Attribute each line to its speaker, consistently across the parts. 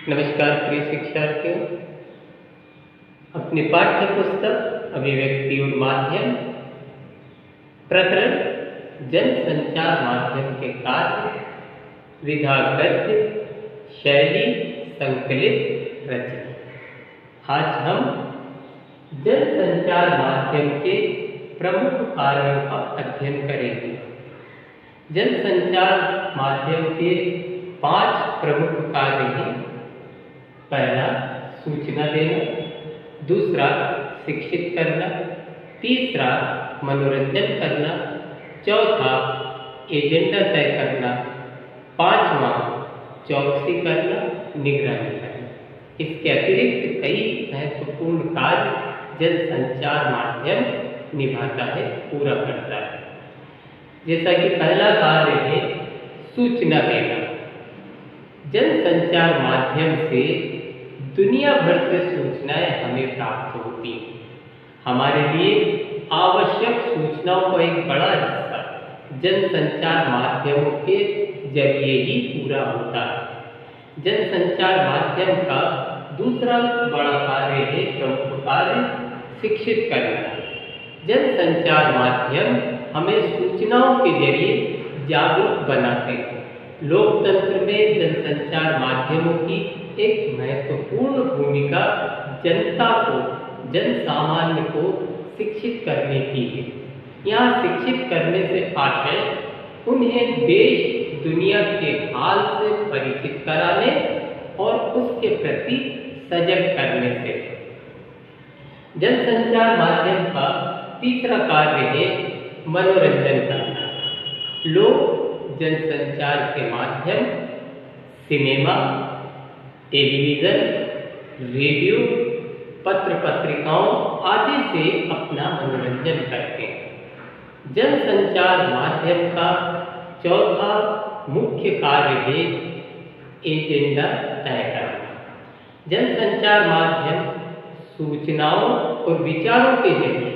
Speaker 1: नमस्कार प्रिय शिक्षार्थियों। अपनी पाठ्य पुस्तक अभिव्यक्ति और माध्यम प्रकरण जन संचार माध्यम के कार्य विधा गद्य शैली संकलित रचना। आज हम जन संचार माध्यम के प्रमुख कार्यों का अध्ययन करेंगे। जन संचार माध्यम के 5 प्रमुख कार्य हैं। पहला सूचना देना, दूसरा शिक्षित करना, तीसरा मनोरंजन करना, चौथा एजेंडा तय करना, पांचवा चौकसी करना, निगरानी करना। इसके अतिरिक्त कई महत्वपूर्ण कार्य जन संचार माध्यम निभाता है, पूरा करता है। जैसा कि पहला कार्य है सूचना देना। जन संचार माध्यम से दुनिया भर से सूचनाएं हमें प्राप्त होती हैं। हमारे लिए आवश्यक सूचनाओं का एक बड़ा हिस्सा जन संचार माध्यमों के जरिए ही पूरा होता है। जन संचार माध्यम का दूसरा बड़ा कार्य है, प्रमुख कार्य शिक्षित करना। जन संचार माध्यम हमें सूचनाओं के जरिए जागरूक बनाते हैं। लोकतंत्र में जनसंचार माध्यमों की एक महत्वपूर्ण भूमिका जनता को, जन सामान्य को शिक्षित करने की है। यहाँ शिक्षित करने से आशय उन्हें देश दुनिया के हाल से परिचित कराने और उसके प्रति सजग करने से। जनसंचार माध्यम का तीसरा कार्य है मनोरंजन करना। लोग जनसंचार के माध्यम सिनेमा, टेलीविज़न, रेडियो, पत्र पत्रिकाओं आदि से अपना मनोरंजन करते हैं। जनसंचार माध्यम का चौथा मुख्य कार्य है एजेंडा तय करना। जनसंचार माध्यम सूचनाओं और विचारों के जरिए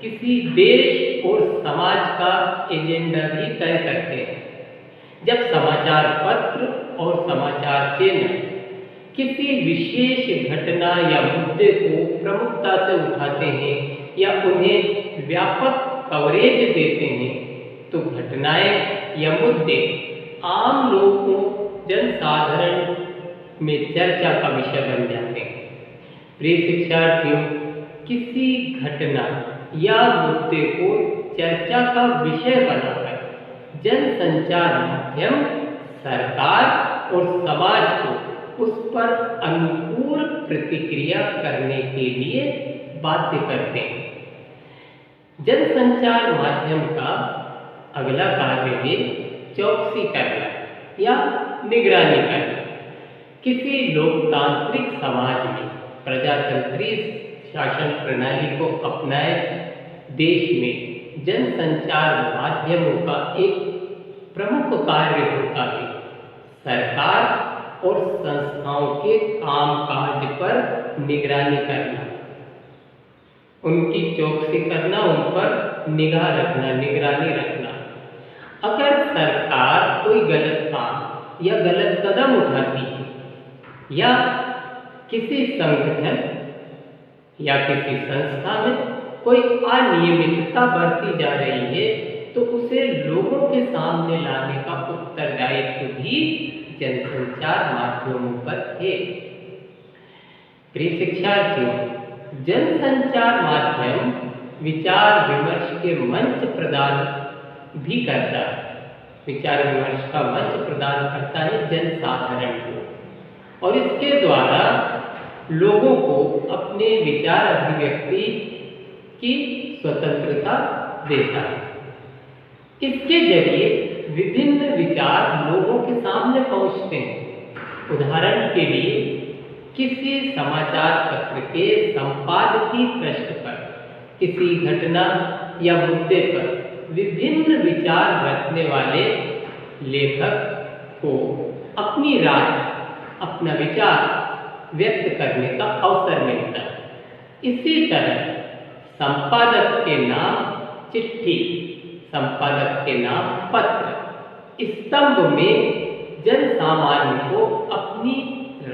Speaker 1: किसी देश और समाज का एजेंडा भी तय करते हैं। जब समाचार पत्र और समाचार चैनल किसी विशेष घटना या मुद्दे को प्रमुखता से उठाते हैं या उन्हें व्यापक कवरेज देते हैं, तो घटनाएं या मुद्दे आम लोगों, जनसाधारण में चर्चा का विषय बन जाते हैं। प्रिय शिक्षार्थियों, किसी घटना या मुद्दे को चर्चा का विषय बनाकर जनसंचार माध्यम सरकार और समाज को उस पर अनुकूल प्रतिक्रिया करने के लिए बाध्य करते हैं। जनसंचार माध्यम का अगला कार्य है चौकसी करना या निगरानी करना। किसी लोकतांत्रिक समाज में प्रजातंत्रीय शासन प्रणाली को अपनाए देश में जनसंचार माध्यमों का एक प्रमुख कार्य होता है सरकार और संस्थाओं के कामकाज पर निगरानी करना, उनकी चौकसी करना, उन पर निगाह रखना, निगरानी रखना। अगर सरकार कोई गलत काम या गलत कदम उठाती है या किसी संगठन या किसी संस्था में कोई अनियमितता बरती जा रही है, तो उसे लोगों के सामने लाने का उत्तरदायित्व भी जनसंचार माध्यमों पर है। प्रिय शिक्षार्थियों, जनसंचार माध्यम विचार विमर्श के मंच प्रदान भी करता है। विचार विमर्श का मंच प्रदान करता है जनसाधारण को, और इसके द्वारा लोगों को अपने विचार अभिव्यक्ति की स्वतंत्रता देता है। इसके जरिए विभिन्न विचार लोगों के सामने पहुंचते हैं। उदाहरण के लिए, किसी समाचार पत्र के संपादकीय पृष्ठ पर किसी घटना या मुद्दे पर विभिन्न विचार रखने वाले लेखक को अपनी राय, अपना विचार व्यक्त करने का अवसर मिलता है। इसी तरह संपादक के नाम चिट्ठी, संपादक के नाम पत्र, स्तंभ में जन सामान्य को अपनी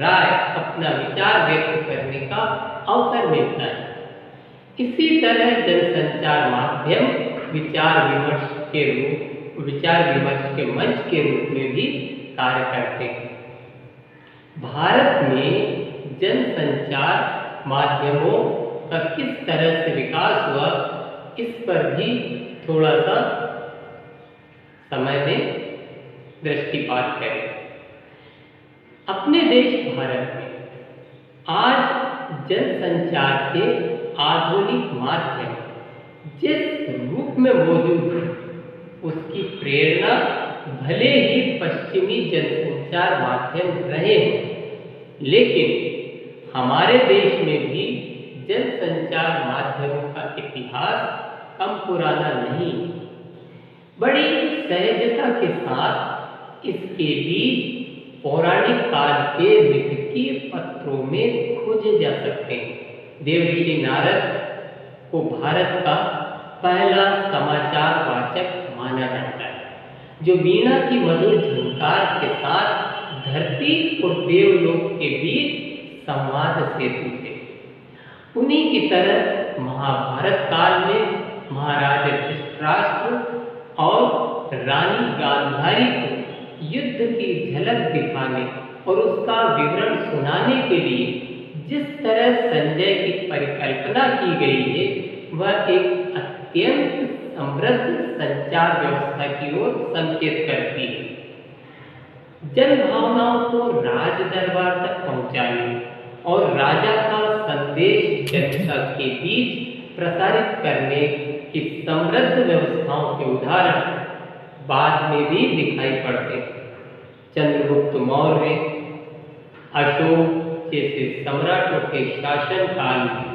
Speaker 1: राय, अपना विचार व्यक्त करने का अवसर मिलता है। इसी तरह जनसंचार माध्यम विचार विमर्श के मंच के रूप में भी कार्य करते हैं। भारत में जनसंचार माध्यमों का किस तरह से विकास हुआ, इस पर भी थोड़ा सा समय में दृष्टिपात करें। अपने देश भारत में आज जनसंचार के आधुनिक माध्यम जिस रूप में मौजूद है, उसकी प्रेरणा भले ही पश्चिमी जनसंचार माध्यम रहे हैं, लेकिन हमारे देश में भी जनसंचार माध्यमों का इतिहास कम पुराना नहीं। बड़ी सहजता के साथ इसके बीज पौराणिक काल के लिखित पत्रों में खोजे जा सकते हैं। देवऋषि नारद को भारत का पहला समाचार वाचक माना जाता है, जो वीणा की मधुर झंकार के साथ धरती और देवलोक के बीच संवाद सेतु थे। उन्हीं की तरह महाभारत काल में महाराज धृतराष्ट्र और रानी गांधारी को युद्ध की झलक दिखाने और उसका विवरण सुनाने के लिए जिस तरह संजय की परिकल्पना की गई है, वह एक अत्यंत समृद्ध संचार व्यवस्था की ओर संकेत करती है। जन भावनाओं को राज दरबार तक पहुंचाने और राजा का संदेश जनता के बीच प्रसारित करने की समृद्ध व्यवस्थाओं के उदाहरण बाद में भी दिखाई पड़ते हैं। चंद्रगुप्त मौर्य, अशोक जैसे सम्राटों के शासन काल में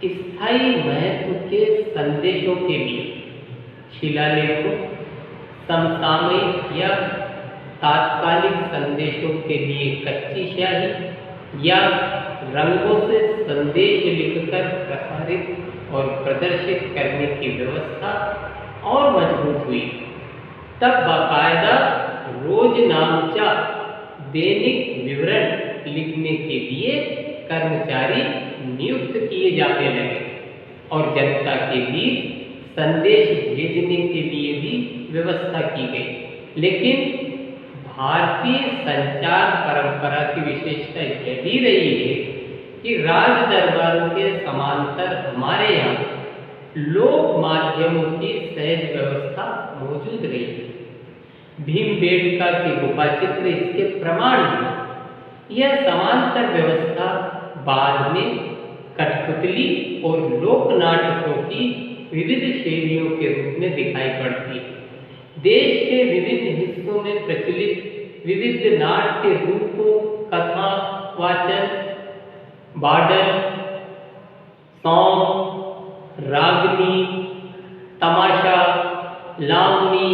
Speaker 1: स्थायी महत्व के संदेशों के लिए शिलालेखों, समसामयिक या तात्कालिक संदेशों के लिए कच्ची स्याही या रंगों से संदेश लिखकर प्रसारित और प्रदर्शित करने की व्यवस्था और मजबूत हुई। तब बाकायदा रोजनामचा दैनिक विवरण लिखने के लिए कर्मचारी नियुक्त किए जाने लगे और जनता के बीच संदेश भेजने के लिए भी व्यवस्था की गई। लेकिन भारतीय संचार परंपरा की विशेषता यह भी रही है कि राज दरबारों के समांतर हमारे यहाँ लोक माध्यमों की सहज व्यवस्था मौजूद रही है। भीमबेटका के गुफा चित्र इसके प्रमाण हैं। यह समांतर व्यवस्था बाद में कठपुतली और लोक नाटकों की विविध शैलियों के रूप में दिखाई पड़ती है। देश के विभिन्न हिस्सों में प्रचलित विविध नाट्य रूपों, कथा वाचन, बाडल, सॉन्ग, रागनी, तमाशा, लावनी,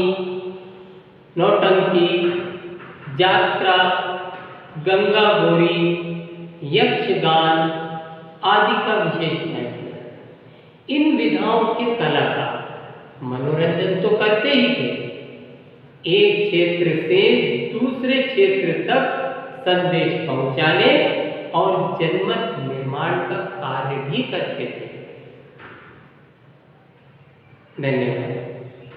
Speaker 1: नौटंकी, जात्रा, गंगा गोरी, यक्षगान आदि का विशेष महत्व है। इन विधाओं के कलाकार मनोरंजन तो करते ही थे, एक क्षेत्र से दूसरे क्षेत्र तक संदेश पहुंचाने और जनमत निर्माण का कार्य भी करते थे। धन्यवाद।